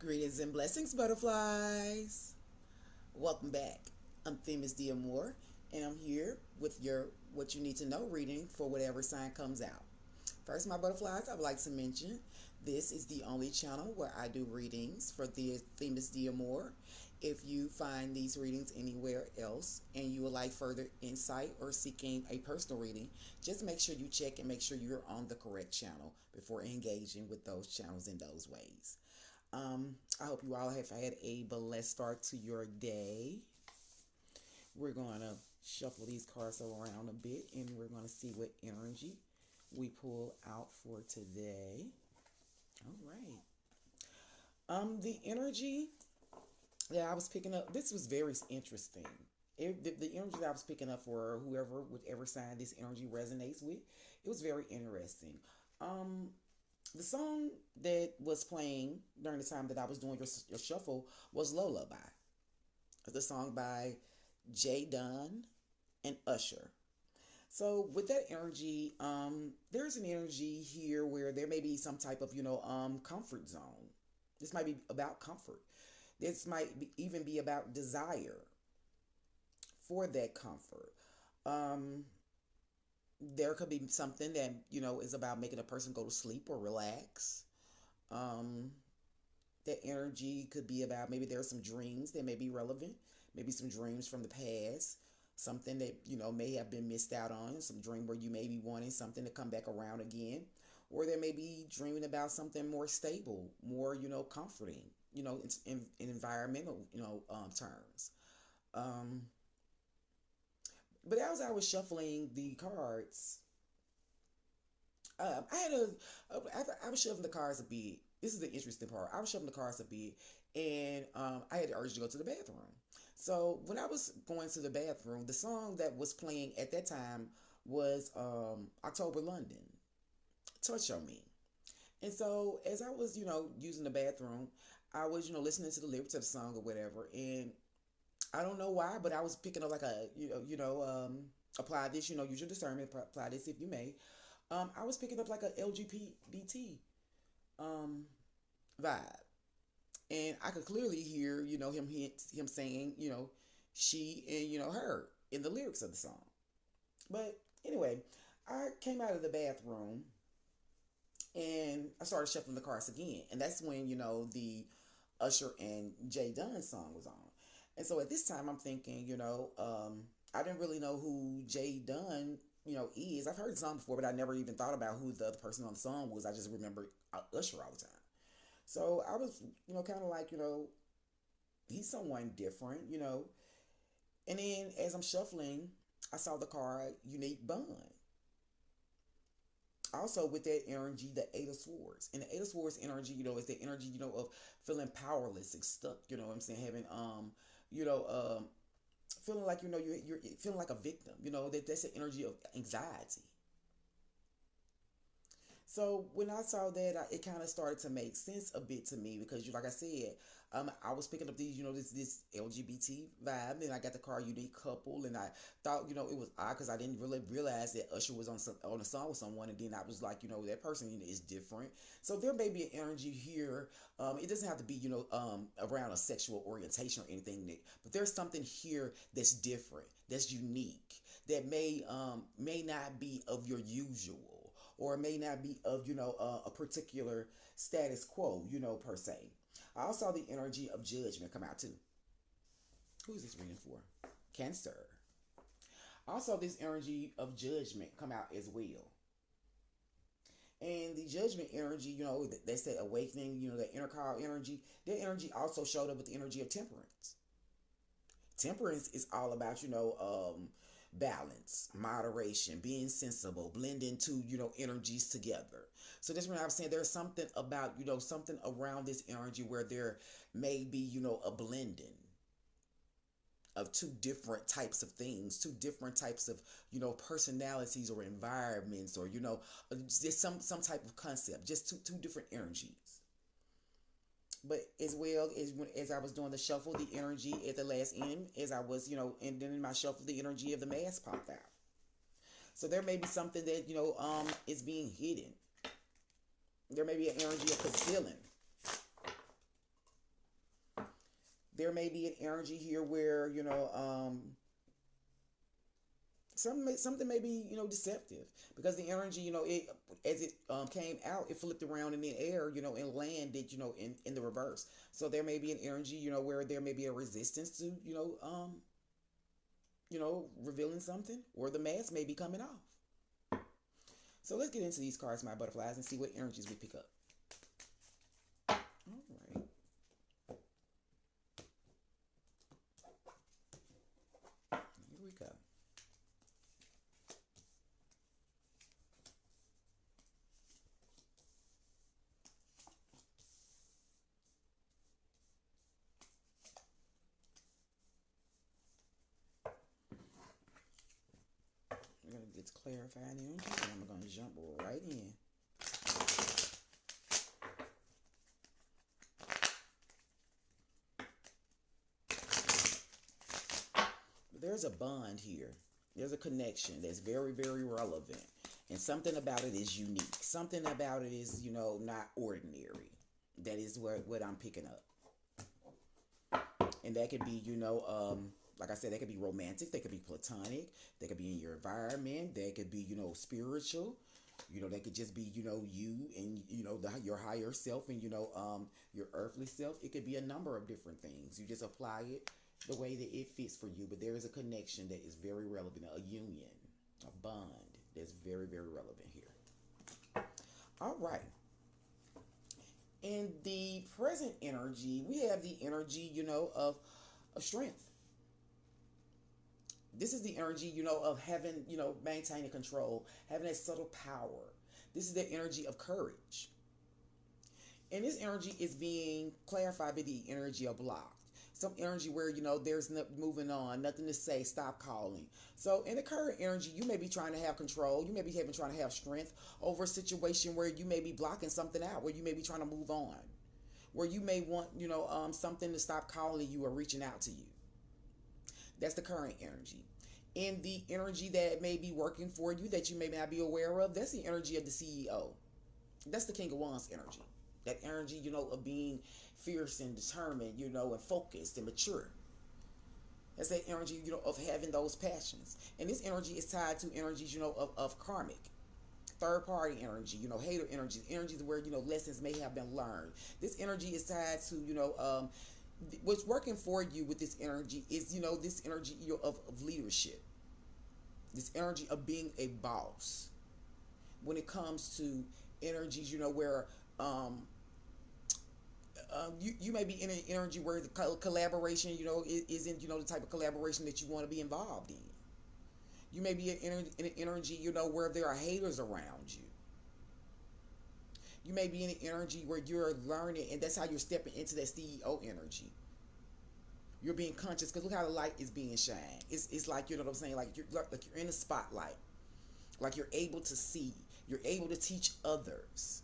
Greetings and blessings, butterflies. Welcome back. I'm Themis Diamore, and I'm here with your what you need to know reading for whatever sign comes out. First, my butterflies, I would like to mention this is the only channel where I do readings for the Themis Diamore. If you find these readings anywhere else and you would like further insight or seeking a personal reading, just make sure you check and make sure you're on the correct channel before engaging with those channels in those ways. I hope you all have had a blessed start to your day. We're going to shuffle these cards around a bit and we're going to see what energy we pull out for today. All right. The energy that I was picking up, this was very interesting. The energy that I was picking up for whoever, whichever sign this energy resonates with, it was very interesting. Um, the song that was playing during the time that I was doing your shuffle was Lullaby. The song by Jay Dunn and Usher. So with that energy, there's an energy here where there may be some type of comfort zone. This might be about comfort. This might even be about desire for that comfort. Um, there could be something that is about making a person go to sleep or relax. Um, that energy could be about maybe there are some dreams that may be relevant, maybe some dreams from the past, something that may have been missed out on, some dream where you may be wanting something to come back around again, or there may be dreaming about something more stable, more comforting, in environmental terms. Um, but as I was shuffling the cards, I had I was shoving the cards a bit. This is the interesting part. I was shoving the cards a bit, and I had the urge to go to the bathroom. So when I was going to the bathroom, the song that was playing at that time was October London, Touch on Me. And so as I was, using the bathroom, I was, listening to the lyrics of the song or whatever, and I don't know why, but I was picking up like a, apply this, use your discernment, apply this if you may. I was picking up like a LGBT um, vibe, and I could clearly hear him saying she and her in the lyrics of the song. But anyway, I came out of the bathroom and I started shuffling the cards again, and that's when the Usher and Jay Dunn song was on. And so at this time, I'm thinking, I didn't really know who Jay Dunn, is. I've heard the song before, but I never even thought about who the other person on the song was. I just remember Usher all the time. So I was, kind of like, he's someone different, And then as I'm shuffling, I saw the card Unique Bond. Also with that energy, the Eight of Swords. And the Eight of Swords energy, is the energy, of feeling powerless and stuck, you know what I'm saying? Having you know, feeling like, you're feeling like a victim, that's the energy of anxiety. So when I saw that, it kind of started to make sense a bit to me because, like I said, I was picking up these, this LGBT vibe, and I got the car Unique Couple, and I thought, it was odd because I didn't really realize that Usher was on a song with someone, and then I was like, that person, is different. So there may be an energy here. It doesn't have to be, around a sexual orientation or anything, Nick, but there's something here that's different, that's unique, that may not be of your usual, or it may not be of a particular status quo, per se. I also saw the energy of judgment come out too. Who is this reading for? Cancer. Also, this energy of judgment come out as well. And the judgment energy, that's that awakening, that inner call energy. That energy also showed up with the energy of temperance. Temperance is all about, balance, moderation, being sensible, blending two, energies together. So that's when I was saying there's something about, something around this energy where there may be, a blending of two different types of things, two different types of, personalities or environments, or, just some type of concept, just two different energies. But as well as I was doing the shuffle, the energy at the last end, as I was, and then in my shuffle, the energy of the mask popped out. So there may be something that is being hidden. There may be an energy of concealing. There may be an energy here where, something may be, deceptive, because the energy, it, as it came out, it flipped around in the air, and landed, in the reverse. So there may be an energy, where there may be a resistance to, revealing something, or the mask may be coming off. So let's get into these cards, my butterflies, and see what energies we pick up. All right. Here we go. We're going to get clarifying energy, and I'm going to jump right in. There's a bond here. There's a connection that's very, very relevant. And something about it is unique. Something about it is, not ordinary. That is what I'm picking up. And that could be, like I said, that could be romantic, that could be platonic, that could be in your environment, that could be, spiritual. That could just be, you and, your higher self and, your earthly self. It could be a number of different things. You just apply it the way that it fits for you. But there is a connection that is very relevant, a union, a bond that's very, very relevant here. All right. In the present energy, we have the energy, of strength. This is the energy, of having, maintaining control, having that subtle power. This is the energy of courage. And this energy is being clarified by the energy of blocked. Some energy where, there's no moving on, nothing to say, stop calling. So in the current energy, you may be trying to have control. You may be trying to have strength over a situation where you may be blocking something out, where you may be trying to move on, where you may want, something to stop calling you or reaching out to you. That's the current energy. In the energy that may be working for you that you may not be aware of, that's the energy of the CEO. That's the King of Wands energy. That energy, of being fierce and determined, and focused and mature. That's that energy, of having those passions. And this energy is tied to energies, of karmic, third party energy, hater energies where, lessons may have been learned. This energy is tied to, what's working for you with this energy is, this energy, of leadership. This energy of being a boss. When it comes to energies, where you may be in an energy where the collaboration, isn't, the type of collaboration that you want to be involved in. You may be in an energy, where there are haters around you. You may be in an energy where you're learning, and that's how you're stepping into that CEO energy. You're being conscious, because look how the light is being shined. It's like, what I'm saying, like you're in the spotlight, like you're able to see, you're able to teach others.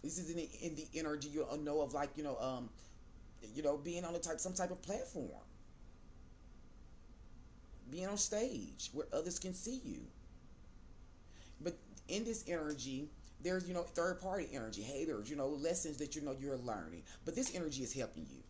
This is in the energy, know of, like, being on some type of platform, being on stage where others can see you. But in this energy, there's, third party energy, haters, lessons that, you're learning. But this energy is helping you.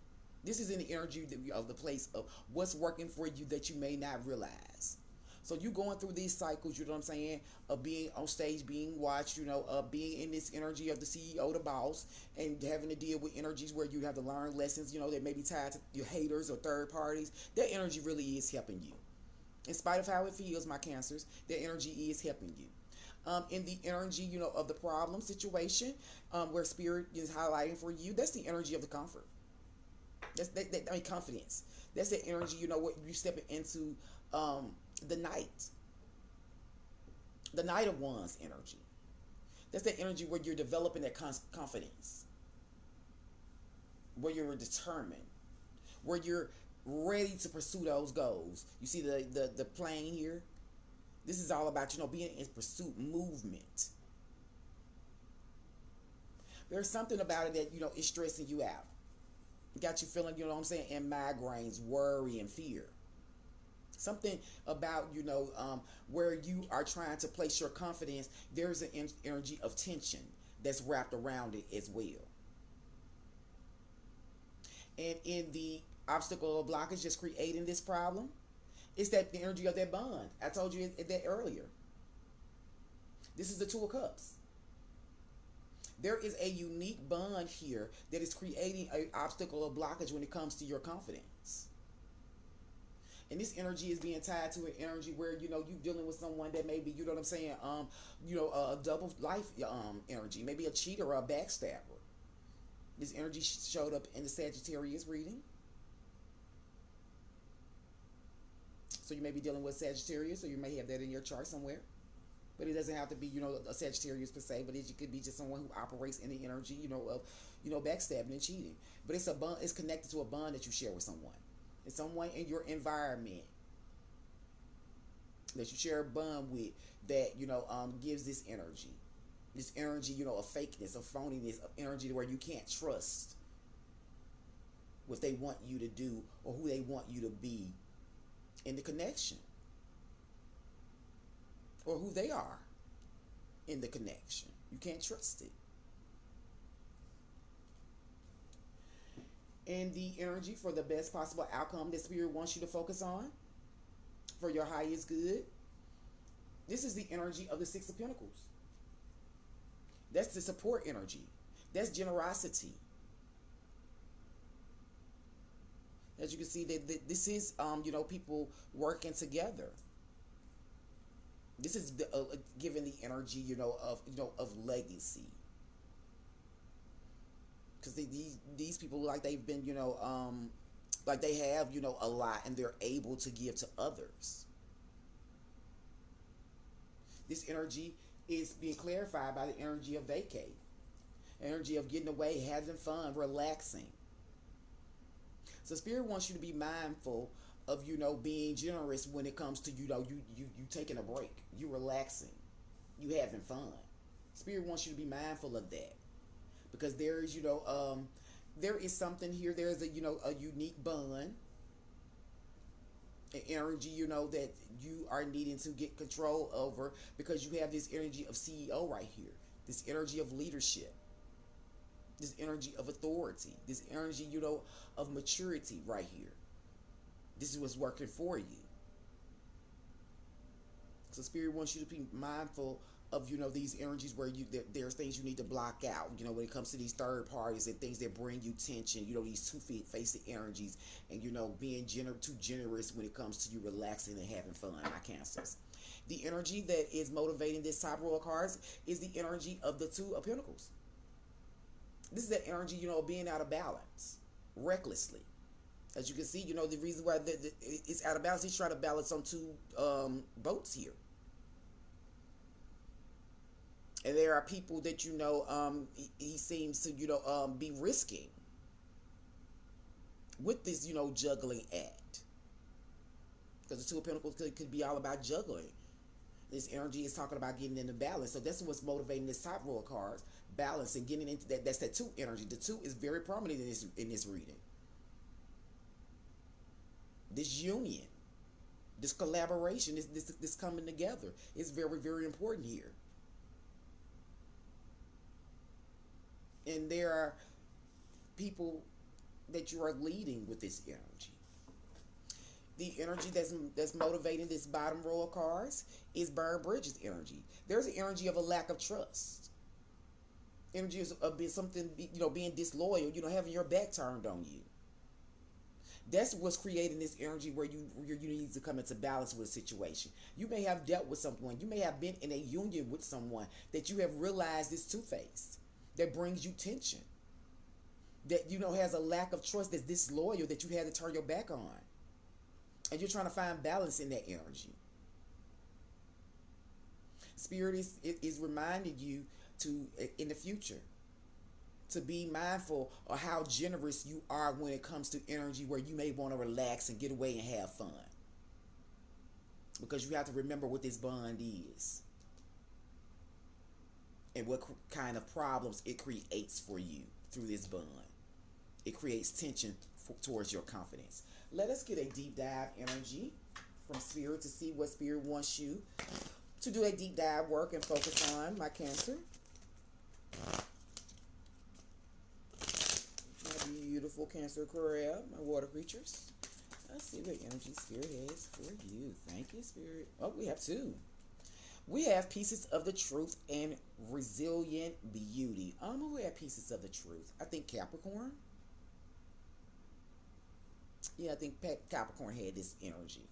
This is in the energy of the place of what's working for you that you may not realize. So you going through these cycles, you know what I'm saying, of being on stage, being watched, of being in this energy of the CEO, the boss, and having to deal with energies where you have to learn lessons, that may be tied to your haters or third parties. That energy really is helping you. In spite of how it feels, my Cancers, that energy is helping you. In the energy, of the problem situation, where spirit is highlighting for you, that's the energy of the comfort. Confidence. That's the energy, what you stepping into, the Knight of Wands energy. That's the energy where you're developing that confidence, where you're determined, where you're ready to pursue those goals. You see the plane here. This is all about, being in pursuit, movement. There's something about it that, is stressing you out. Got you feeling, what I'm saying, in migraines, worry, and fear. Something about, where you are trying to place your confidence, there's an energy of tension that's wrapped around it as well. And in the obstacle or blockage just creating this problem, it's that the energy of that bond. I told you that earlier. This is the Two of Cups. There is a unique bond here that is creating an obstacle or blockage when it comes to your confidence. And this energy is being tied to an energy where you dealing with someone that maybe what I'm saying, a double life energy, maybe a cheater or a backstabber. This energy showed up in the Sagittarius reading. So you may be dealing with Sagittarius, or you may have that in your chart somewhere. But it doesn't have to be, a Sagittarius per se, but it could be just someone who operates in the energy, of backstabbing and cheating. But it's a bond. It's connected to a bond that you share with someone. It's someone in your environment that you share a bond with that gives this energy. This energy, of fakeness, of phoniness, of energy where you can't trust what they want you to do or who they want you to be in the connection, or who they are in the connection. You can't trust it. And the energy for the best possible outcome that Spirit wants you to focus on for your highest good. This is the energy of the Six of Pentacles. That's the support energy. That's generosity. As you can see, that this is people working together. This is giving the energy of legacy. Because these people, like they've been like they have a lot, and they're able to give to others. This energy is being clarified by the energy of vacate, energy of getting away, having fun, relaxing. So Spirit wants you to be mindful of being generous when it comes to you taking a break, you relaxing, you having fun. Spirit wants you to be mindful of that, because there is there is something here. There is a unique bond, an energy that you are needing to get control over, because you have this energy of CEO right here, this energy of leadership, this energy of authority, this energy of maturity right here. This is what's working for you. So Spirit wants you to be mindful of these energies where there's things you need to block out, when it comes to these third parties and things that bring you tension, these two-faced energies, and being too generous when it comes to you relaxing and having fun, my Cancers. The energy that is motivating this top row of cards is the energy of the Two of Pentacles. This is that energy, being out of balance, recklessly. As you can see, the reason why it's out of balance, he's trying to balance on two boats here. And there are people that he seems to be risking with this juggling act, because the Two of Pentacles could be all about juggling. This energy is talking about getting into balance. So that's what's motivating this top row of cards, balance, and getting into that. That's that two energy. The two is very prominent in this reading. This union, this collaboration, this coming together is very, very important here. And there are people that you are leading with this energy. The energy that's motivating this bottom row of cards is burn bridges energy. There's an energy of a lack of trust. Energy of something, being disloyal, having your back turned on you. That's what's creating this energy where you need to come into balance with a situation. You may have dealt with someone. You may have been in a union with someone that you have realized is two-faced, that brings you tension, that has a lack of trust, that's disloyal, that you had to turn your back on. And you're trying to find balance in that energy. Spirit is reminding you to, in the future, to be mindful of how generous you are when it comes to energy where you may want to relax and get away and have fun. Because you have to remember what this bond is and what kind of problems it creates for you through this bond. It creates tension towards your confidence. Let us get a deep dive energy from Spirit to see what Spirit wants you to do a deep dive work and focus on, my Cancer. My beautiful Cancer crab, my water creatures. Let's see what energy Spirit has for you. Thank you, Spirit. Oh, we have two. We have pieces of the truth and resilient beauty. We have pieces of the truth. I think Capricorn. Yeah, I think Capricorn had this energy.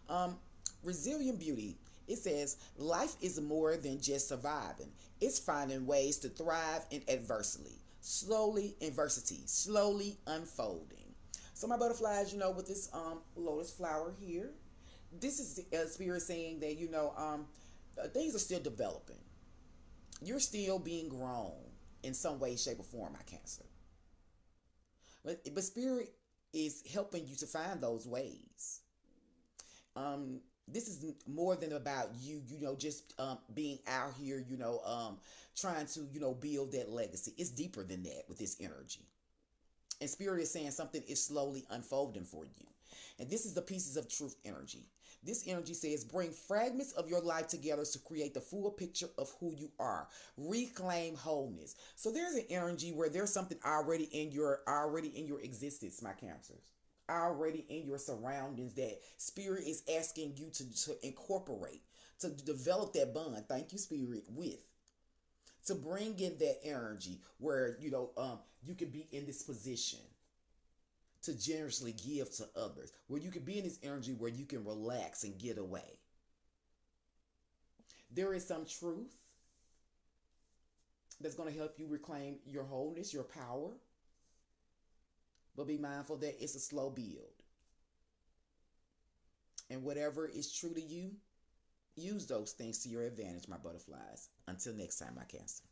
Um, Resilient beauty. It says life is more than just surviving. It's finding ways to thrive in adversity. Slowly unfolding. So my butterflies, with this lotus flower here, this is the spirit saying that things are still developing. You're still being grown in some way, shape, or form, my Cancer. But spirit is helping you to find those ways. This is more than about you, just being out here, trying to, build that legacy. It's deeper than that with this energy. And spirit is saying something is slowly unfolding for you. And this is the pieces of truth energy. This energy says bring fragments of your life together to create the full picture of who you are. Reclaim wholeness. So there's an energy where there's something already in your existence, my Cancers. Already in your surroundings that spirit is asking you to incorporate, to develop that bond. Thank you, Spirit, with to bring in that energy where you can be in this position to generously give to others, where you can be in this energy where you can relax and get away. There is some truth that's going to help you reclaim your wholeness, your power, but be mindful that it's a slow build. And whatever is true to you, use those things to your advantage, my butterflies. Until next time, my Cancer.